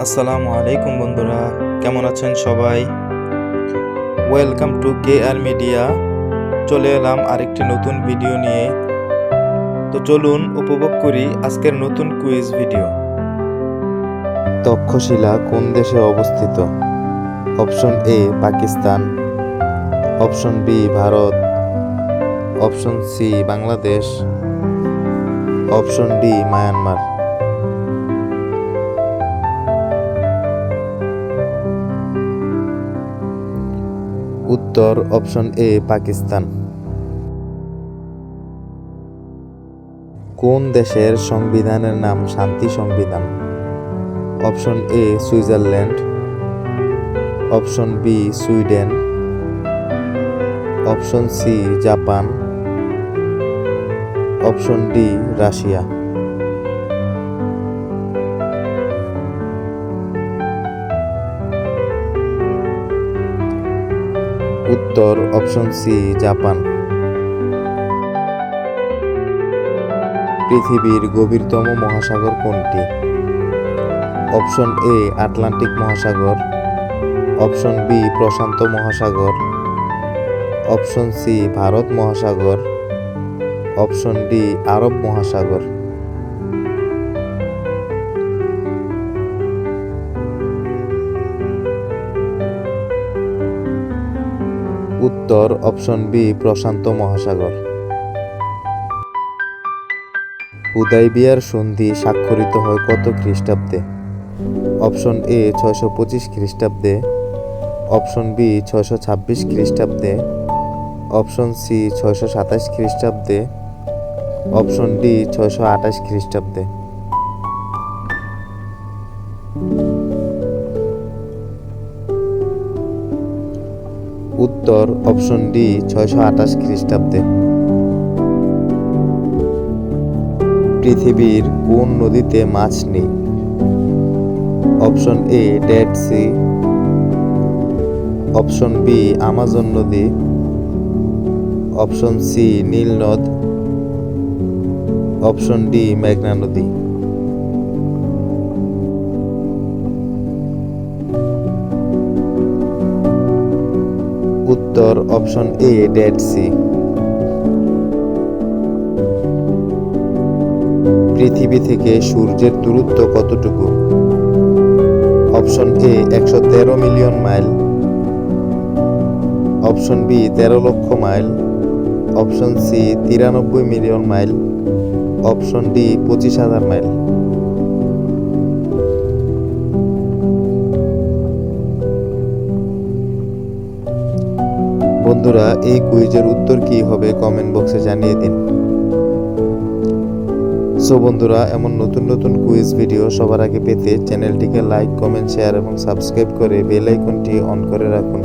আসসালামু আলাইকুম বন্ধুরা, কেমন আছেন সবাই? Welcome to KR media. চলে এলাম আরেকটি নতুন ভিডিও নিয়ে। তো চলুন উপভোগ করি আজকের নতুন কুইজ ভিডিও। তক্ষশিলা কোন দেশে অবস্থিত? Option A Pakistan, option B Bharat, option C Bangladesh, option D Myanmar. উত্তর অপশন এ পাকিস্তান। কোন দেশের সংবিধানের নাম শান্তি সংবিধান? Option A Switzerland, option B Sweden, option C Japan, option D Russia. উত্তর অপশন সি জাপান। পৃথিবীর গভীরতম মহাসাগর কোনটি? অপশন এ আটলান্টিক মহাসাগর, অপশন বি প্রশান্ত মহাসাগর, অপশন সি ভারত মহাসাগর, অপশন ডি আরব মহাসাগর। উত্তর অপশন বি প্রশান্ত মহাসাগর। হুদাইবিয়ার সন্ধি স্বাক্ষরিত হয় কত খ্রিস্টাব্দে? অপশন এ 625 খ্রিস্টাব্দে, অপশন বি 626 খ্রিস্টাব্দে, অপশন সি 627 খ্রিস্টাব্দে, অপশন ডি 628 খ্রিস্টাব্দে। উত্তর অপশন ডি 628 খ্রিস্টাব্দে। পৃথিবীর কোন নদীতে মাছ নেই? Option A dead sea, option B Amazon নদী, অপশন সি নীল নদ, অপশন ডি মেঘনা নদী। উত্তর অপশন এ ডেড সি। পৃথিবী থেকে সূর্যের দূরত্ব কতটুকু? Option A 113 million mile, option B 13 lakh mile, option C 93 million mile, option D 25,000 mile. বন্ধুরা, এই কুইজের উত্তর কি হবে কমেন্ট বক্সে জানিয়ে দিন। সো বন্ধুরা, এমন নতুন নতুন কুইজ ভিডিও সবার আগে পেতে চ্যানেলটিকে লাইক, কমেন্ট, শেয়ার এবং সাবস্ক্রাইব করে বেল আইকনটি অন করে রাখুন।